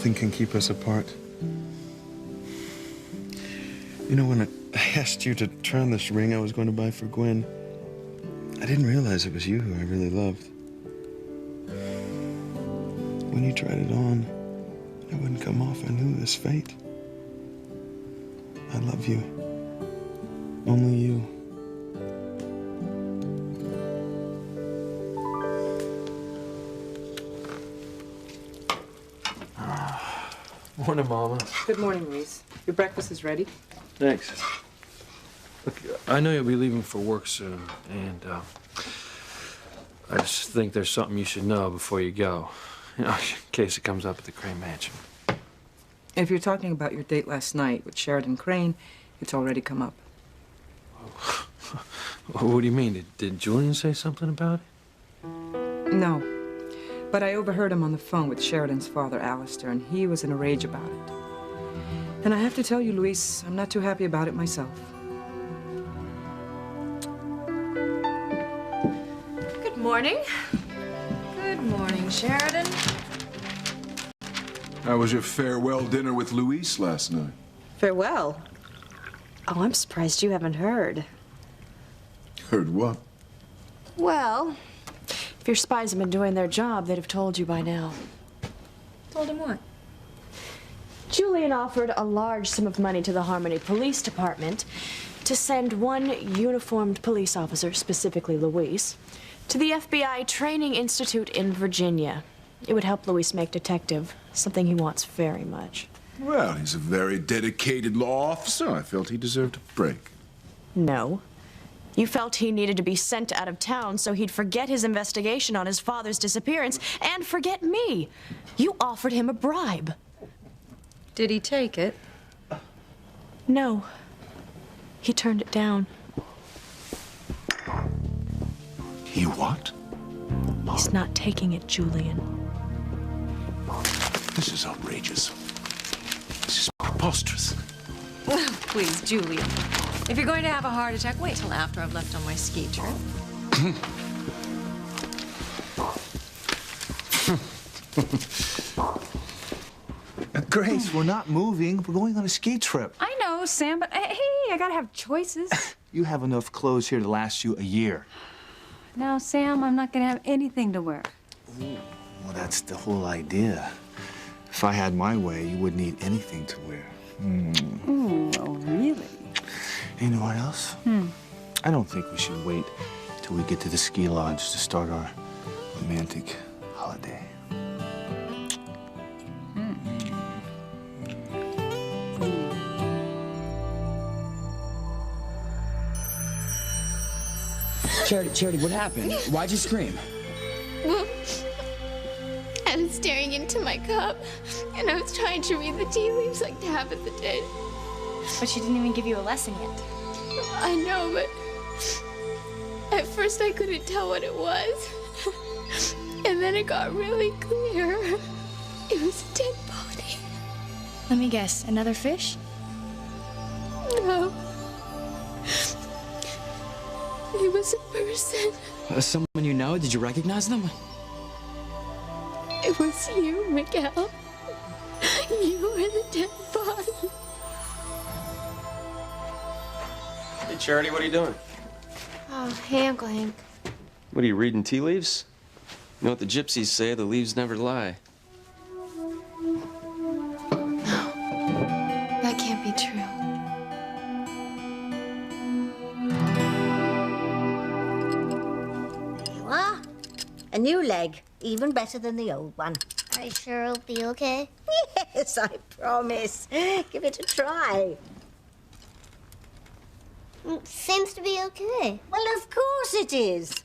nothing can keep us apart. You know, when I asked you to try on this ring I was going to buy for Gwen, I didn't realize it was you who I really loved. When you tried it on, it wouldn't come off. I knew it was fate. I love you. Only you. Morning, Mama. Good morning, Luis. Your breakfast is ready. Thanks. Look, I know you'll be leaving for work soon, and I just think there's something you should know before you go. You know, in case it comes up at the Crane Mansion. If you're talking about your date last night with Sheridan Crane, it's already come up. What do you mean? Did Julian say something about it? No. But I overheard him on the phone with Sheridan's father, Alistair, and he was in a rage about it. And I have to tell you, Luis, I'm not too happy about it myself. Good morning. Good morning, Sheridan. How was your farewell dinner with Luis last night? Farewell? Oh, I'm surprised you haven't heard. Heard what? Well, if your spies have been doing their job, they'd have told you by now. Told him what? Julian offered a large sum of money to the Harmony Police Department to send one uniformed police officer, specifically Luis, to the FBI Training Institute in Virginia. It would help Luis make detective, something he wants very much. Well, he's a very dedicated law officer. I felt he deserved a break. No. You felt he needed to be sent out of town so he'd forget his investigation on his father's disappearance and forget me. You offered him a bribe. Did he take it? No. He turned it down. He what? He's not taking it, Julian. This is outrageous. This is preposterous. Please, Julian. If you're going to have a heart attack, wait till after I've left on my ski trip. Grace, we're not moving. We're going on a ski trip. I know, Sam, but hey, I gotta have choices. You have enough clothes here to last you a year. Now, Sam, I'm not gonna have anything to wear. Ooh, well, that's the whole idea. If I had my way, you wouldn't need anything to wear. Ooh, oh, really? You know what else? I don't think we should wait till we get to the ski lodge to start our romantic holiday. Charity, what happened? Why'd you scream? Well, I was staring into my cup, and I was trying to read the tea leaves like Tabitha did. But she didn't even give you a lesson yet. I know, but at first I couldn't tell what it was. And then it got really clear. It was a dead body. Let me guess, another fish? No. It was a person. Someone you know? Did you recognize them? It was you, Miguel. You were the dead body. Hey, Charity, what are you doing? Oh, hey, Uncle Hank. What are you, reading tea leaves? You know what the gypsies say, the leaves never lie. No, that can't be true. There you are. A new leg, even better than the old one. Are you sure it'll be okay? Yes, I promise. Give it a try. Seems to be okay. Well, of course it is.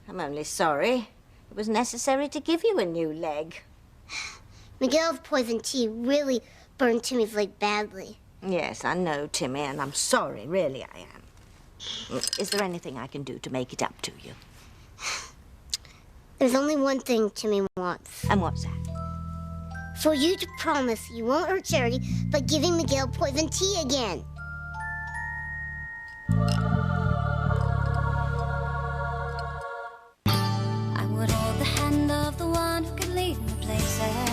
I'm only sorry. It was necessary to give you a new leg. Miguel's poison tea really burned Timmy's leg badly. Yes, I know, Timmy, and I'm sorry, really I am. Is there anything I can do to make it up to you? There's only one thing Timmy wants. And what's that? For you to promise you won't hurt Charity by giving Miguel poison tea again. I would hold the hand of the one who could lead me places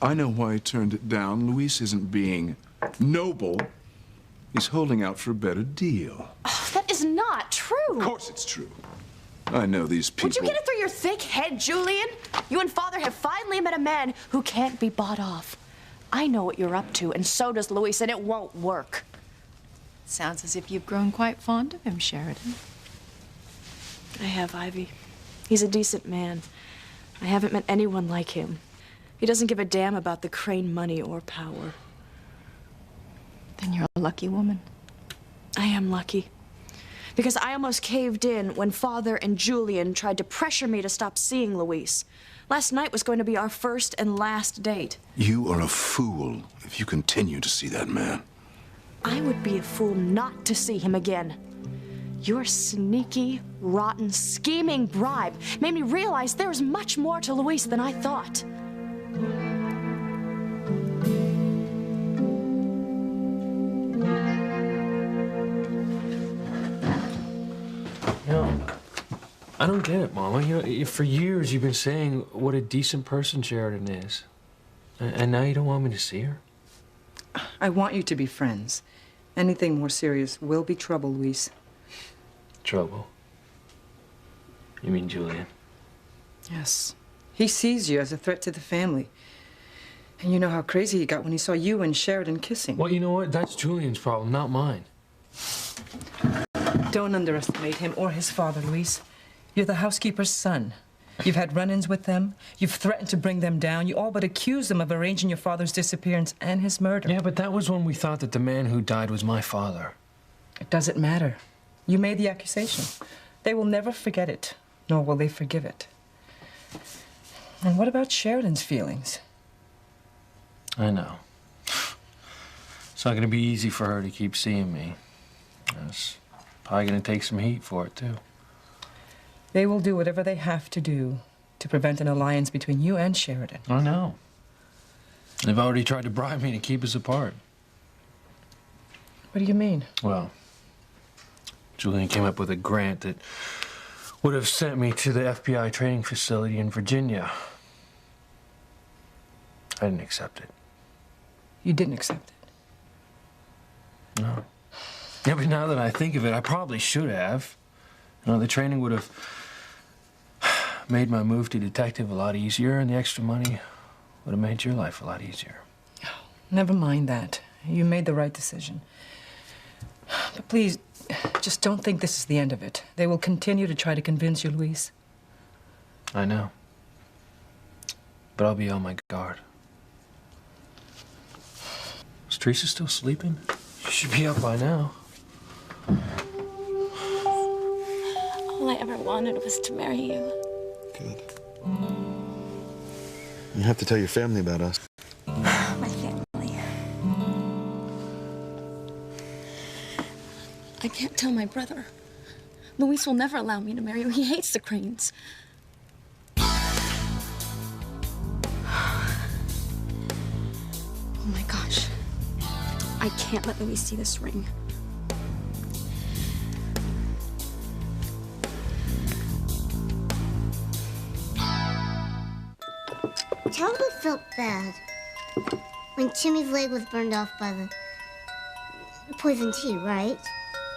I know why he turned it down. Luis isn't being noble. He's holding out for a better deal. Oh, that is not true. Of course it's true. I know these people. Would you get it through your thick head, Julian? You and Father have finally met a man who can't be bought off. I know what you're up to, and so does Luis, and it won't work. Sounds as if you've grown quite fond of him, Sheridan. I have, Ivy. He's a decent man. I haven't met anyone like him. He doesn't give a damn about the Crane money or power. Then you're a lucky woman. I am lucky. Because I almost caved in when Father and Julian tried to pressure me to stop seeing Luis. Last night was going to be our first and last date. You are a fool if you continue to see that man. I would be a fool not to see him again. Your sneaky, rotten, scheming bribe made me realize there was much more to Luis than I thought. I don't get it, Mama. You know, for years you've been saying what a decent person Sheridan is. And now you don't want me to see her? I want you to be friends. Anything more serious will be trouble, Luis. Trouble? You mean Julian? Yes. He sees you as a threat to the family. And you know how crazy he got when he saw you and Sheridan kissing. Well, you know what? That's Julian's problem, not mine. Don't underestimate him or his father, Luis. You're the housekeeper's son. You've had run-ins with them. You've threatened to bring them down. You all but accused them of arranging your father's disappearance and his murder. Yeah, but that was when we thought that the man who died was my father. It doesn't matter. You made the accusation. They will never forget it, nor will they forgive it. And what about Sheridan's feelings? I know. It's not going to be easy for her to keep seeing me. It's probably going to take some heat for it, too. They will do whatever they have to do to prevent an alliance between you and Sheridan. I know. They've already tried to bribe me to keep us apart. What do you mean? Well, Julian came up with a grant that would have sent me to the FBI training facility in Virginia. I didn't accept it. You didn't accept it? No. Yeah, but now that I think of it, I probably should have. You know, the training would have made my move to detective a lot easier, and the extra money would have made your life a lot easier. Never mind that. You made the right decision. But please, just don't think this is the end of it. They will continue to try to convince you, Luis. I know. But I'll be on my guard. Is Teresa still sleeping? She should be up by now. All I ever wanted was to marry you. Good. You have to tell your family about us. My family. I can't tell my brother. Luis will never allow me to marry you. He hates the Cranes. Oh my gosh. I can't let Luis see this ring. Talbot felt bad when Timmy's leg was burned off by the poison tea, right?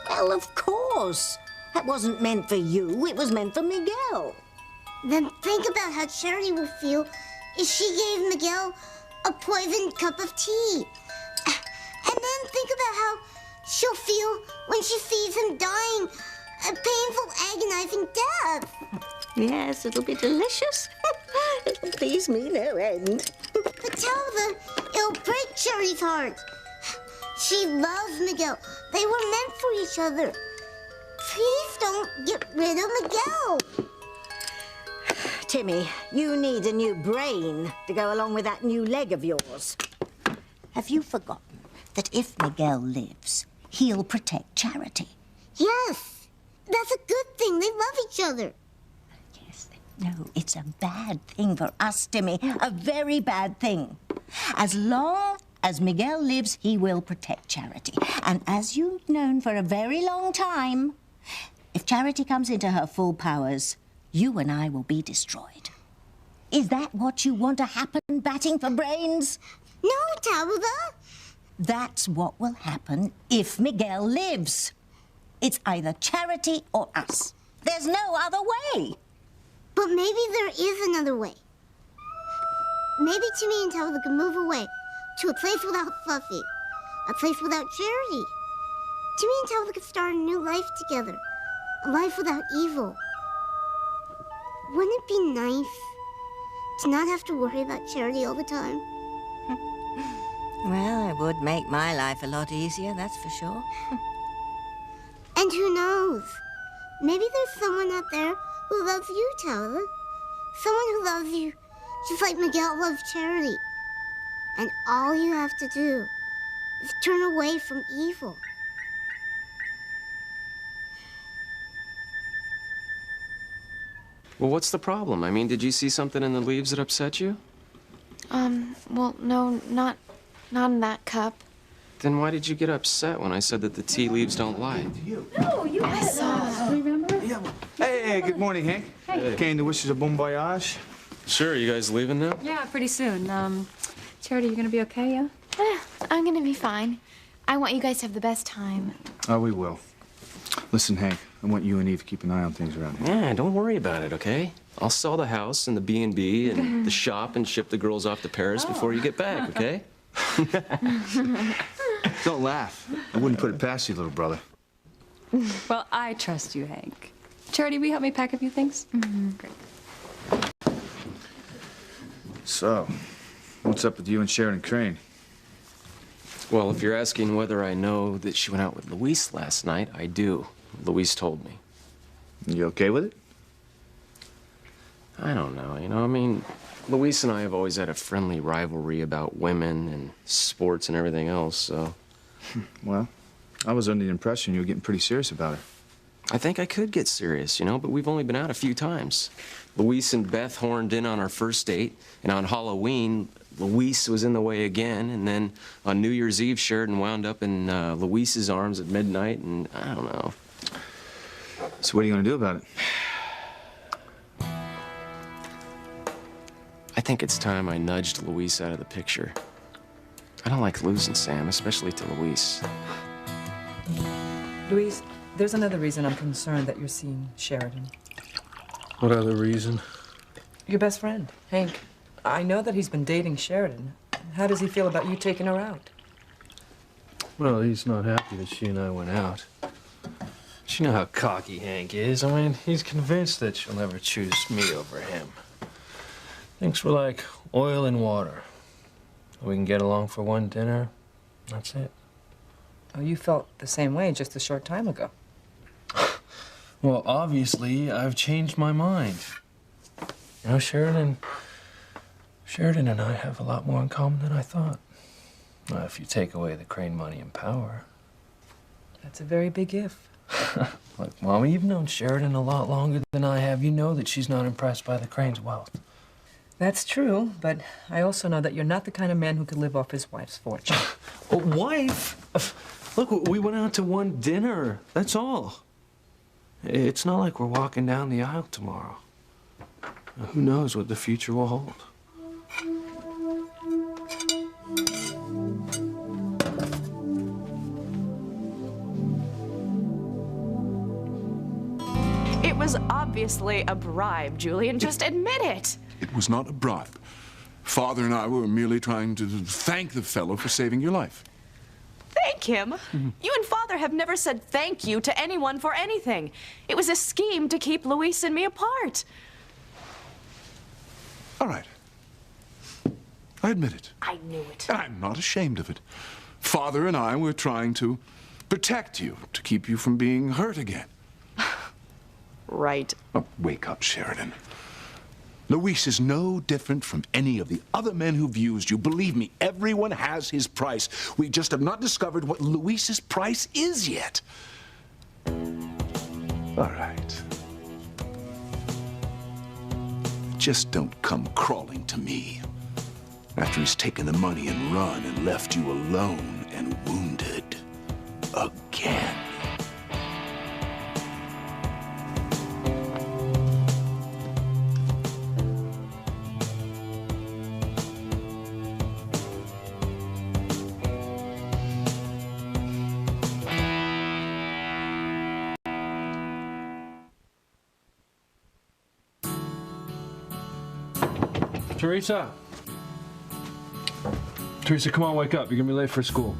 Well, of course. That wasn't meant for you. It was meant for Miguel. Then think about how Charity will feel if she gave Miguel a poisoned cup of tea. And then think about how she'll feel when she sees him dying a painful, agonizing death. Yes, it'll be delicious. It'll please me no end. But Talbot, it'll break Charity's heart. She loves Miguel. They were meant for each other. Please don't get rid of Miguel. Timmy, you need a new brain to go along with that new leg of yours. Have you forgotten that if Miguel lives, he'll protect Charity? Yes, that's a good thing. They love each other. Yes. No, it's a bad thing for us, Timmy. A very bad thing. As long as Miguel lives, he will protect Charity. And as you've known for a very long time, if Charity comes into her full powers, you and I will be destroyed. Is that what you want to happen, batting for brains? No, Tabitha. That's what will happen if Miguel lives. It's either Charity or us. There's no other way. But maybe there is another way. Maybe Timmy and Tabitha can move away to a place without Fluffy, a place without Charity. Timmy and Tabitha could start a new life together, a life without evil. Wouldn't it be nice to not have to worry about Charity all the time? Well, it would make my life a lot easier, that's for sure. And who knows? Maybe there's someone out there who loves you, Tabitha. Someone who loves you just like Miguel loves Charity. And all you have to do is turn away from evil. Well, what's the problem? I mean, did you see something in the leaves that upset you? Well, no, not in that cup. Then why did you get upset when I said that the tea leaves don't lie? No, you I saw. Remember? Yeah. Hey, good morning, Hank. Hey. Came to wish us a bon voyage. Sure, you guys leaving now? Yeah, pretty soon. Charity, you gonna be okay, yeah? I'm gonna be fine. I want you guys to have the best time. Oh, we will. Listen, Hank, I want you and Eve to keep an eye on things around here. Yeah, don't worry about it, okay? I'll sell the house and the B&B and the shop and ship the girls off to Paris before you get back, okay? Don't laugh. I wouldn't put it past you, little brother. Well, I trust you, Hank. Charity, will you help me pack a few things? Great. So, what's up with you and Sheridan Crane? Well, if you're asking whether I know that she went out with Luis last night, I do. Luis told me. You okay with it? I don't know, you know, I mean, Luis and I have always had a friendly rivalry about women and sports and everything else, so... Well, I was under the impression you were getting pretty serious about her. I think I could get serious, you know, but we've only been out a few times. Luis and Beth horned in on our first date, and on Halloween, Luis was in the way again, and then on New Year's Eve, Sheridan wound up in Luis's arms at midnight, and I don't know. So what are you gonna do about it? I think it's time I nudged Luis out of the picture. I don't like losing Sam, especially to Luis. Louise, there's another reason I'm concerned that you're seeing Sheridan. What other reason? Your best friend, Hank. I know that he's been dating Sheridan. How does he feel about you taking her out? Well, he's not happy that she and I went out. But you know how cocky Hank is. I mean, he's convinced that she'll never choose me over him. Thinks we're like oil and water. We can get along for one dinner, that's it. Oh, you felt the same way just a short time ago. Well, obviously, I've changed my mind. You know, Sheridan and I have a lot more in common than I thought. If you take away the Crane money and power. That's a very big if. Look, Mama, you've known Sheridan a lot longer than I have. You know that she's not impressed by the Crane's wealth. That's true, but I also know that you're not the kind of man who could live off his wife's fortune. A wife? Look, we went out to one dinner, that's all. It's not like we're walking down the aisle tomorrow. Who knows what the future will hold? It was obviously a bribe, Julian. Just admit it. It was not a bribe. Father and I were merely trying to thank the fellow for saving your life. Thank him? You and Father have never said thank you to anyone for anything. It was a scheme to keep Luis and me apart. All right. I admit it. I knew it. And I'm not ashamed of it. Father and I were trying to protect you, to keep you from being hurt again. Right. Oh, wake up, Sheridan. Luis is no different from any of the other men who've used you. Believe me, everyone has his price. We just have not discovered what Luis's price is yet. All right. Just don't come crawling to me after he's taken the money and run and left you alone and wounded again. Teresa! Teresa, come on, wake up. You're gonna be late for school.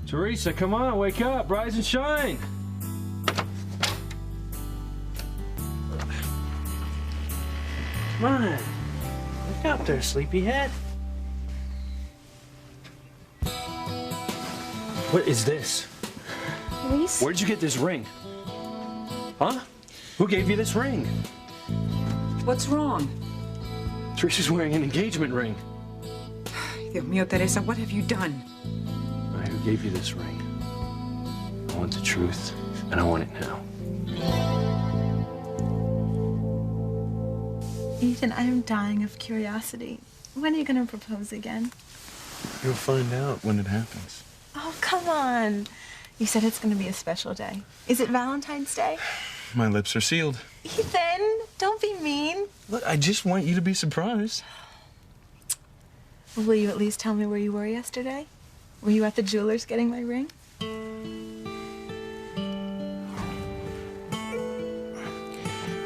Teresa, come on, wake up. Rise and shine. Come on. Wake up there, sleepyhead. What is this? Luis? Where'd you get this ring? Huh? Who gave you this ring? What's wrong? Teresa's wearing an engagement ring. Dios mío, Teresa, what have you done? Who gave you this ring? I want the truth, and I want it now. Ethan, I am dying of curiosity. When are you going to propose again? You'll find out when it happens. Oh, come on. You said it's going to be a special day. Is it Valentine's Day? My lips are sealed. Ethan, don't be mean. Look, I just want you to be surprised. Will you at least tell me where you were yesterday? Were you at the jeweler's getting my ring?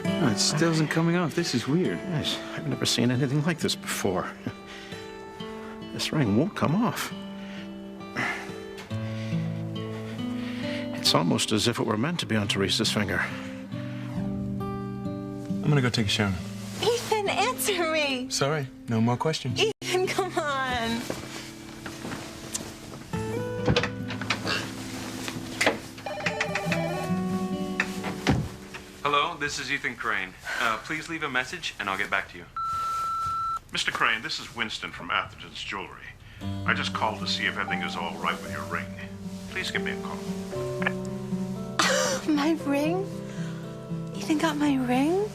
No, it still isn't coming off. This is weird. Yes, I've never seen anything like this before. This ring won't come off. It's almost as if it were meant to be on Teresa's finger. I'm gonna go take a shower. Ethan, answer me. Sorry, no more questions. Ethan, come on. Hello, this is Ethan Crane. Please leave a message and I'll get back to you. Mr. Crane, this is Winston from Atherton's Jewelry. I just called to see if everything is all right with your ring. Please give me a call. My ring? Ethan got my ring?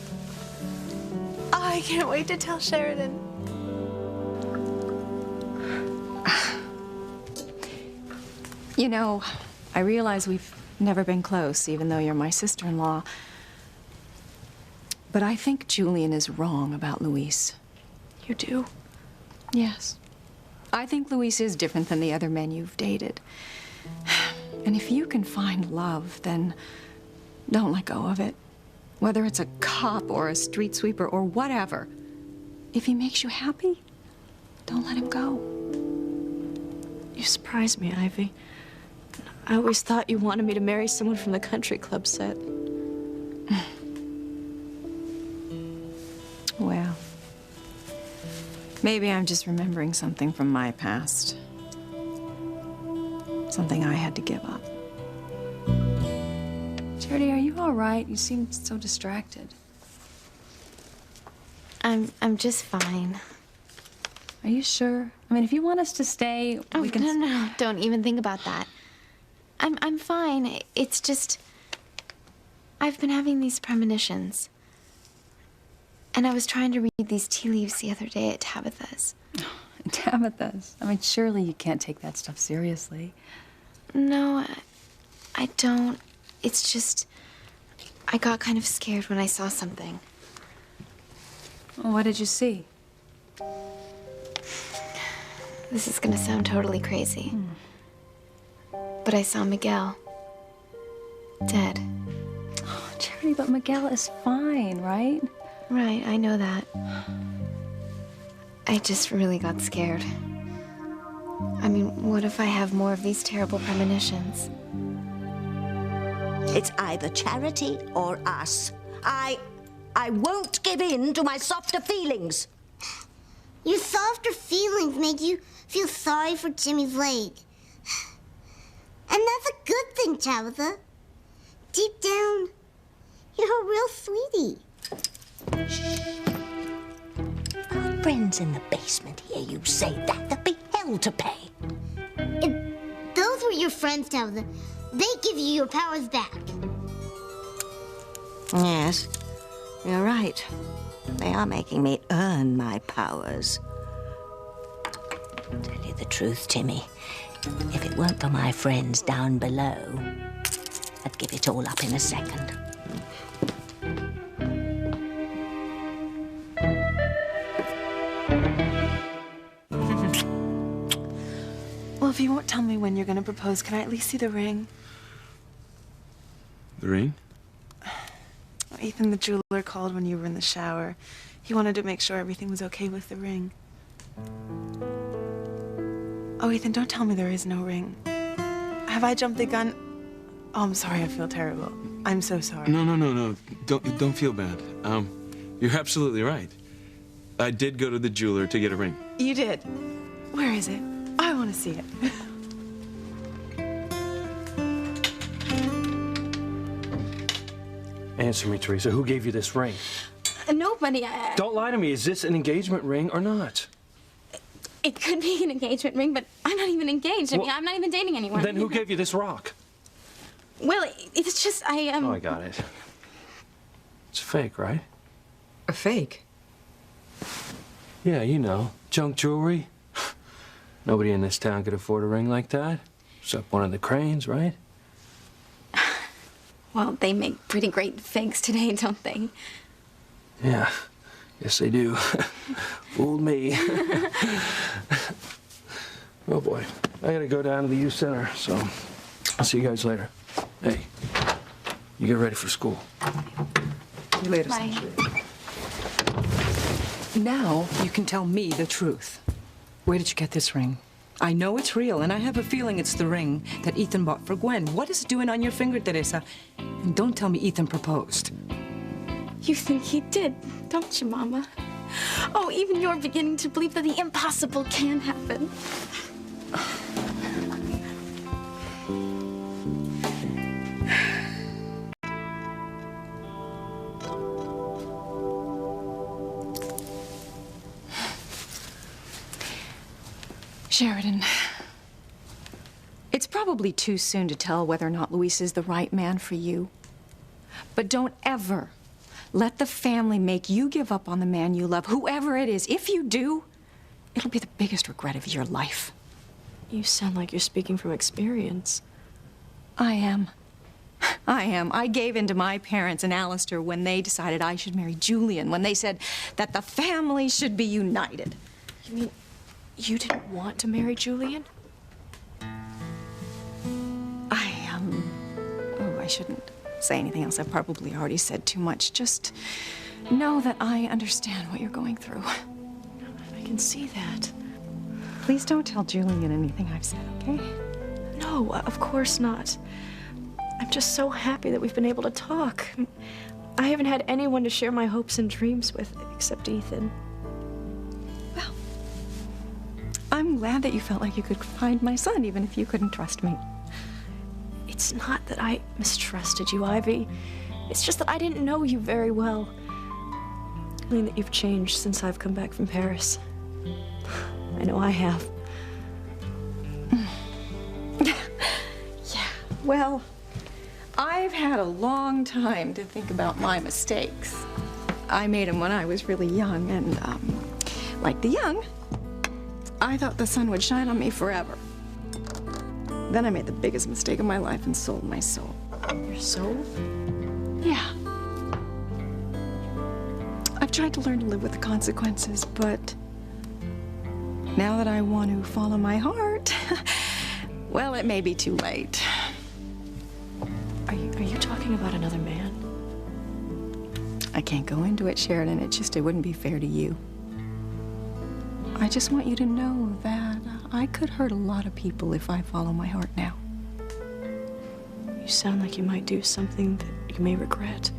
Oh, I can't wait to tell Sheridan. You know, I realize we've never been close, even though you're my sister-in-law. But I think Julian is wrong about Luis. You do? Yes. I think Luis is different than the other men you've dated. And if you can find love, then don't let go of it. Whether it's a cop or a street sweeper or whatever. If he makes you happy, don't let him go. You surprised me, Ivy. I always thought you wanted me to marry someone from the country club set. Well, maybe I'm just remembering something from my past. Something I had to give up. Charity, are you all right? You seem so distracted. I'm just fine. Are you sure? I mean, if you want us to stay, we can... No, don't even think about that. I'm fine. It's just... I've been having these premonitions. And I was trying to read these tea leaves the other day at Tabitha's. Tabitha's? I mean, surely you can't take that stuff seriously. No, I don't. It's just... I got kind of scared when I saw something. Well, what did you see? This is gonna sound totally crazy. But I saw Miguel. Dead. Oh, Charity, but Miguel is fine, right? Right, I know that. I just really got scared. I mean, what if I have more of these terrible premonitions? It's either Charity or us. I won't give in to my softer feelings. Your softer feelings made you feel sorry for Jimmy's leg. And that's a good thing, Tabitha. Deep down, you're a real sweetie. Our friends in the basement hear you say that. They'll be hell to pay. Those were your friends, Tabitha. They give you your powers back. Yes, you're right. They are making me earn my powers. Tell you the truth, Timmy. If it weren't for my friends down below, I'd give it all up in a second. Well, if you won't tell me when you're going to propose, can I at least see the ring? The ring? Ethan, the jeweler, called when you were in the shower. He wanted to make sure everything was okay with the ring. Oh, Ethan, don't tell me there is no ring. Have I jumped the gun? Oh, I'm sorry, I feel terrible. I'm so sorry. No. Don't feel bad. You're absolutely right. I did go to the jeweler to get a ring. You did? Where is it? I want to see it. Answer me, Teresa. Who gave you this ring? Nobody. Don't lie to me. Is this an engagement ring or not? It could be an engagement ring, but I'm not even engaged. I mean, I'm not even dating anyone. Then who gave you this rock? Well, it's just, Oh, I got it. It's fake, right? A fake? Yeah, you know, junk jewelry. Nobody in this town could afford a ring like that, except one of the Cranes, right? Well, they make pretty great fakes today, don't they? Yeah, yes they do. Fooled me. Oh boy, I gotta go down to the youth center, so I'll see you guys later. Hey, you get ready for school. See you later. Bye. Now you can tell me the truth. Where did you get this ring? I know it's real, and I have a feeling it's the ring that Ethan bought for Gwen. What is it doing on your finger, Teresa? And don't tell me Ethan proposed. You think he did, don't you, Mama? Oh, even you're beginning to believe that the impossible can happen. Sheridan, it's probably too soon to tell whether or not Luis is the right man for you. But don't ever let the family make you give up on the man you love, whoever it is. If you do, it'll be the biggest regret of your life. You sound like you're speaking from experience. I am. I gave in to my parents and Alistair when they decided I should marry Julian, when they said that the family should be united. You mean you didn't want to marry Julian? I shouldn't say anything else. I've probably already said too much. Just know that I understand what you're going through. I can see that. Please don't tell Julian anything I've said, okay? No, of course not. I'm just so happy that we've been able to talk. I haven't had anyone to share my hopes and dreams with except Ethan. Well, I'm glad that you felt like you could find my son, even if you couldn't trust me. It's not that I mistrusted you, Ivy. It's just that I didn't know you very well. I mean that you've changed since I've come back from Paris. I know I have. Yeah, well, I've had a long time to think about my mistakes. I made them when I was really young, and like the young, I thought the sun would shine on me forever. Then I made the biggest mistake of my life and sold my soul. Your soul? Yeah. I've tried to learn to live with the consequences, but now that I want to follow my heart, well, it may be too late. Are you talking about another man? I can't go into it, Sheridan. It wouldn't be fair to you. I just want you to know that I could hurt a lot of people if I follow my heart now. You sound like you might do something that you may regret.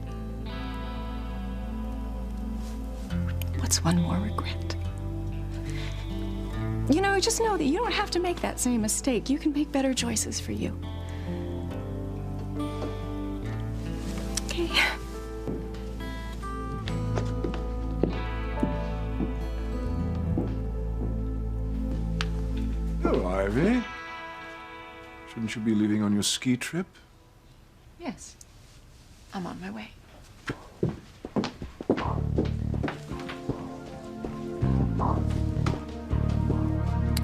What's one more regret? You know, just know that you don't have to make that same mistake. You can make better choices for you. Okay. Hello, Ivy. Shouldn't you be leaving on your ski trip? Yes. I'm on my way.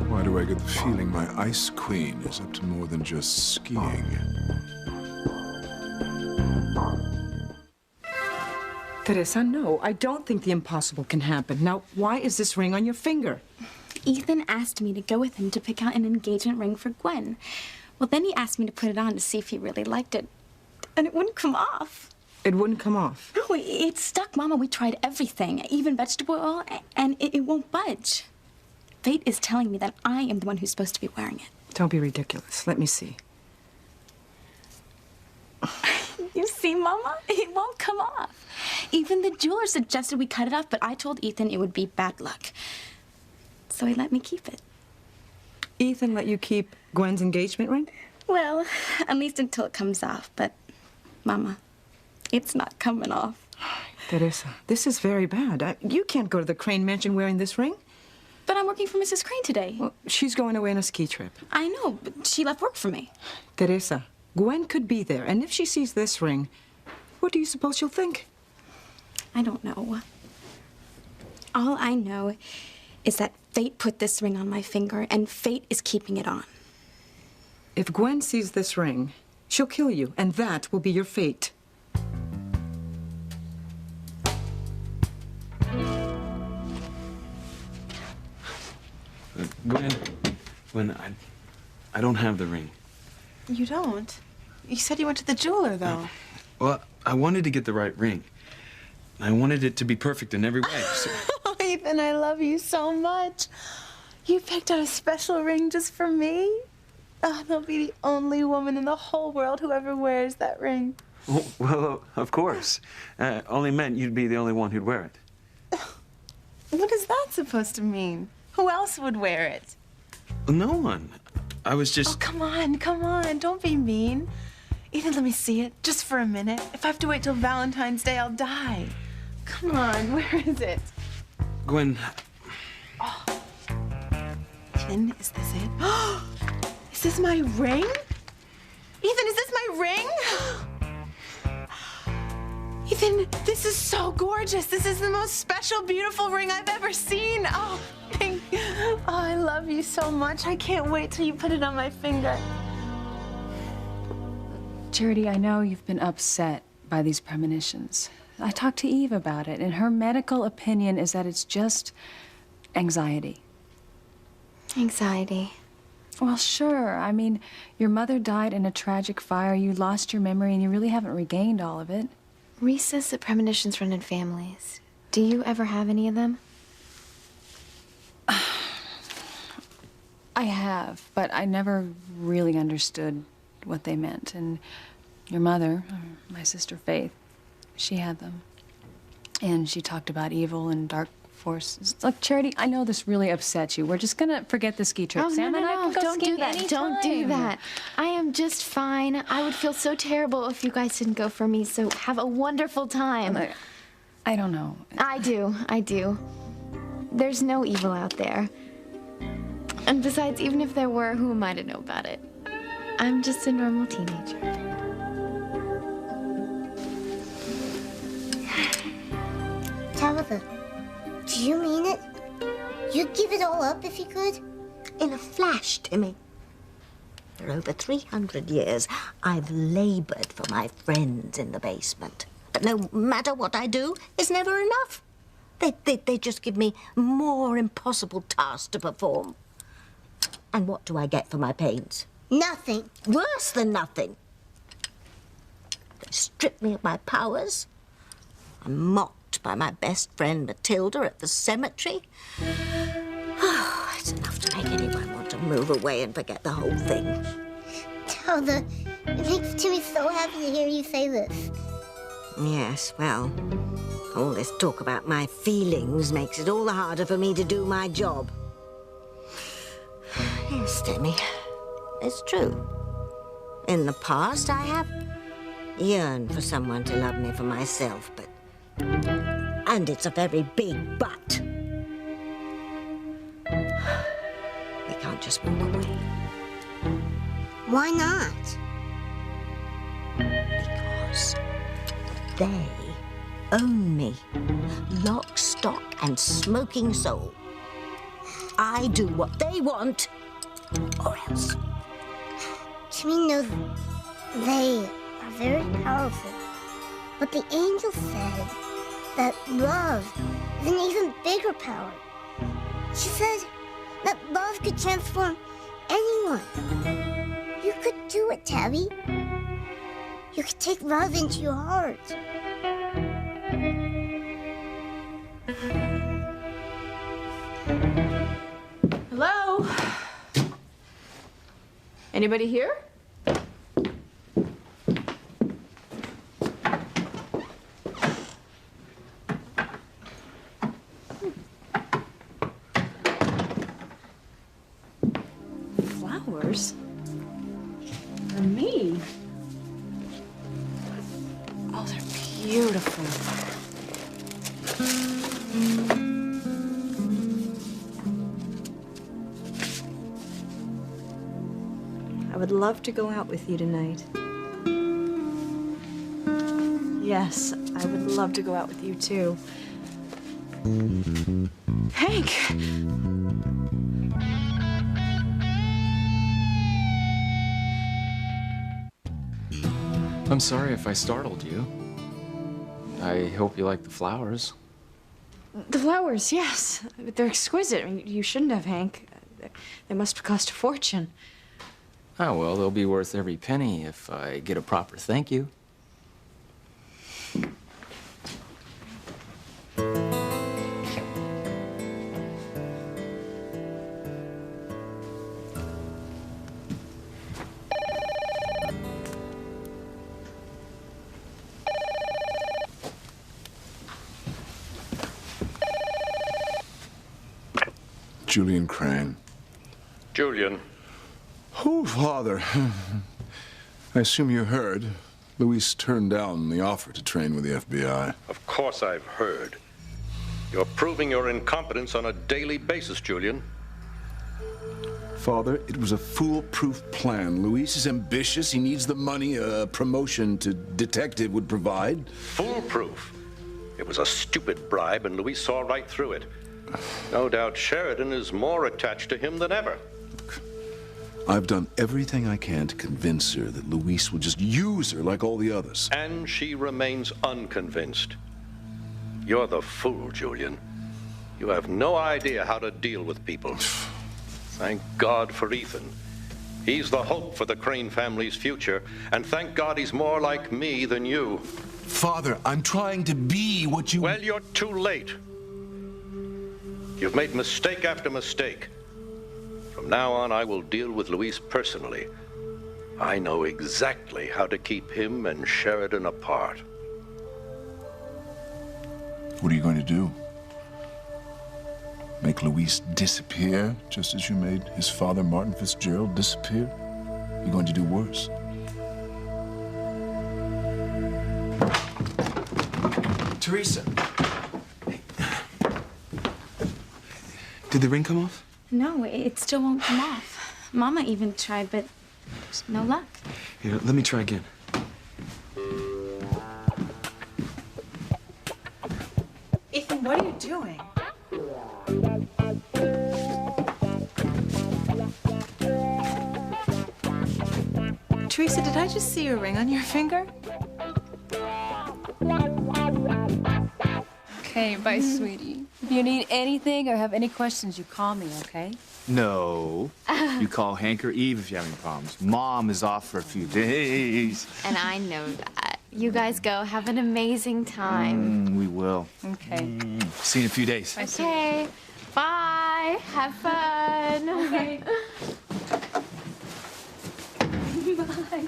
Why do I get the feeling my Ice Queen is up to more than just skiing? Teresa, no, I don't think the impossible can happen. Now, why is this ring on your finger? Ethan asked me to go with him to pick out an engagement ring for Gwen. Well, then he asked me to put it on to see if he really liked it. And it wouldn't come off. It wouldn't come off. No, it's stuck, Mama. We tried everything, even vegetable oil, and it won't budge. Fate is telling me that I am the one who's supposed to be wearing it. Don't be ridiculous. Let me see. You see, Mama? It won't come off. Even the jeweler suggested we cut it off, but I told Ethan it would be bad luck. So he let me keep it. Ethan let you keep Gwen's engagement ring? Well, at least until it comes off, but Mama, it's not coming off. Teresa, this is very bad. You can't go to the Crane Mansion wearing this ring. But I'm working for Mrs. Crane today. Well, she's going away on a ski trip. I know, but she left work for me. Teresa, Gwen could be there, and if she sees this ring, what do you suppose she'll think? I don't know. All I know is that fate put this ring on my finger, and fate is keeping it on. If Gwen sees this ring, she'll kill you, and that will be your fate. Gwen, I don't have the ring. You don't? You said you went to the jeweler, though. Well, I wanted to get the right ring. I wanted it to be perfect in every way. So... Oh, Ethan, I love you so much. You picked out a special ring just for me? Oh, I'll be the only woman in the whole world who ever wears that ring. Well, of course. Only meant you'd be the only one who'd wear it. What is that supposed to mean? Who else would wear it? No one. I was just... Oh, come on. Don't be mean. Ethan, let me see it, just for a minute. If I have to wait till Valentine's Day, I'll die. Come on, where is it? Gwen... Oh. Ethan, is this it? Is this my ring? Ethan, is this my ring? Ethan, this is so gorgeous. This is the most special, beautiful ring I've ever seen. Oh, I love you so much. I can't wait till you put it on my finger. Charity, I know you've been upset by these premonitions. I talked to Eve about it, and her medical opinion is that it's just anxiety. Anxiety? Well, sure. I mean, your mother died in a tragic fire, you lost your memory, and you really haven't regained all of it. Reese says that premonitions run in families. Do you ever have any of them? I have, but I never really understood what they meant. And your mother, my sister Faith, she had them. And she talked about evil and dark forces. Look, Charity, I know this really upsets you. We're just gonna forget the ski trip. Oh, Sam and I can go don't do skiing that. anytime. Don't do that. I am just fine. I would feel so terrible if you guys didn't go for me, so have a wonderful time. I don't know. I do. There's no evil out there. And besides, even if there were, who am I to know about it? I'm just a normal teenager. Tabitha, do you mean it? You'd give it all up if you could? In a flash, Timmy. For over 300 years, I've labored for my friends in the basement. But no matter what I do, it's never enough. They just give me more impossible tasks to perform. And what do I get for my pains? Nothing. Worse than nothing. They strip me of my powers. I'm mocked by my best friend Matilda at the cemetery. Oh, it's enough to make anyone want to move away and forget the whole thing. Tabitha, it makes Timmy so happy to hear you say this. Yes, well, all this talk about my feelings makes it all the harder for me to do my job. Yes, Timmy, it's true. In the past, I have yearned for someone to love me for myself, but... And it's a very big but. We can't just walk away. Why not? Because they own me. Lock, stock, and smoking soul. I do what they want, or else. Timmy knows they are very powerful. But the angel said that love is an even bigger power. She said that love could transform anyone. You could do it, Tabby. you could take love into your heart. Hello? Anybody here? Flowers? For me? Oh, they're beautiful. I would love to go out with you tonight. Yes, I would love to go out with you too. Hank! I'm sorry if I startled you. I hope you like the flowers. The flowers, yes. They're exquisite. I mean, you shouldn't have, Hank. They must cost a fortune. Oh, well, they'll be worth every penny if I get a proper thank you. Julian Crane. Julian. Oh, Father. I assume you heard. Luis turned down the offer to train with the FBI. Of course I've heard. You're proving your incompetence on a daily basis, Julian. Father, it was a foolproof plan. Luis is ambitious. He needs the money a promotion to detective would provide. Foolproof? It was a stupid bribe, and Luis saw right through it. No doubt Sheridan is more attached to him than ever. I've done everything I can to convince her that Luis will just use her like all the others. And she remains unconvinced. You're the fool, Julian. You have no idea how to deal with people. Thank God for Ethan. He's the hope for the Crane family's future, and thank God he's more like me than you. Father, I'm trying to be what you... Well, you're too late. You've made mistake after mistake. From now on, I will deal with Luis personally. I know exactly how to keep him and Sheridan apart. What are you going to do? Make Luis disappear, just as you made his father, Martin Fitzgerald, disappear? You're going to do worse. Teresa. Did the ring come off? No, it still won't come off. Mama even tried, but there's no luck. Here, let me try again. Ethan, what are you doing? Teresa, did I just see a ring on your finger? Okay, bye, sweetie. If you need anything or have any questions, you call me, okay? No. You call Hank or Eve if you have any problems. Mom is off for a few days. And I know that. You guys go. Have an amazing time. We will. Okay. See you in a few days. Okay. Bye. Have fun. Okay. Bye.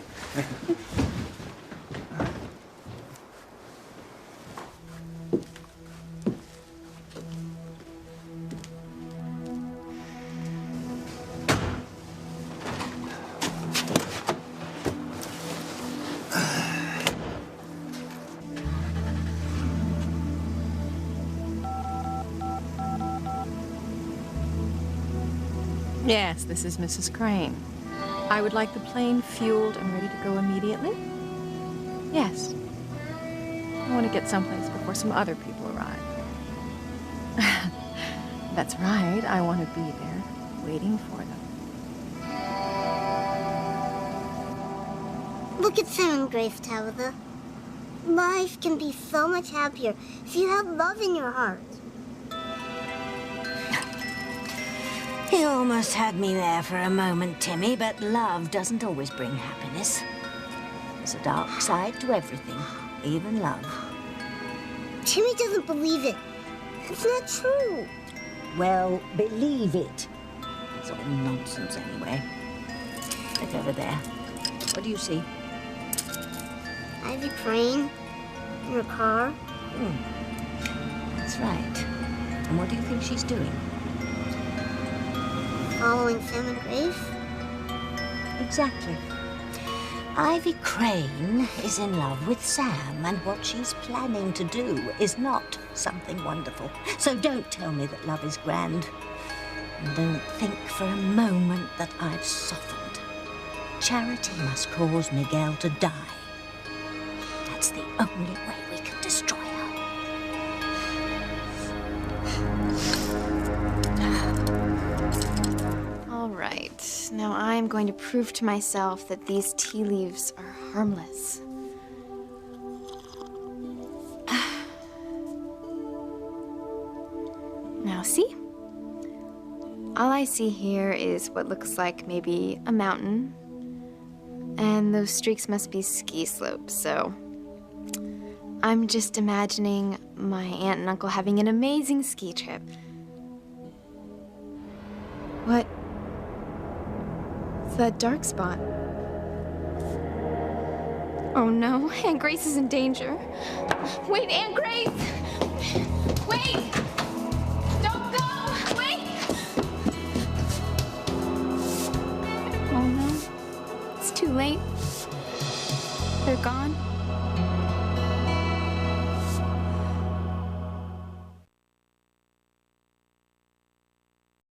Yes, this is Mrs. Crane. I would like the plane fueled and ready to go immediately. Yes. I want to get someplace before some other people arrive. That's right. I want to be there, waiting for them. Look at Sam and Grace, Tabitha. Life can be so much happier if you have love in your heart. You almost had me there for a moment, Timmy, but love doesn't always bring happiness. There's a dark side to everything, even love. Timmy doesn't believe it. It's not true. Well, believe it. It's all nonsense anyway. Look over there. What do you see? Ivy Crane in her car. That's right. And what do you think she's doing? Following Sam and Grace? Exactly. Ivy Crane is in love with Sam, and what she's planning to do is not something wonderful. So don't tell me that love is grand. And don't think for a moment that I've softened. Charity must cause Miguel to die. That's the only way we can destroy her. All right, now I'm going to prove to myself that these tea leaves are harmless. Now, see? All I see here is what looks like maybe a mountain, and those streaks must be ski slopes, so I'm just imagining my aunt and uncle having an amazing ski trip. What? It's that dark spot. Oh no, Aunt Grace is in danger. Wait, Aunt Grace! Wait! Don't go! Wait! Oh no, it's too late. They're gone.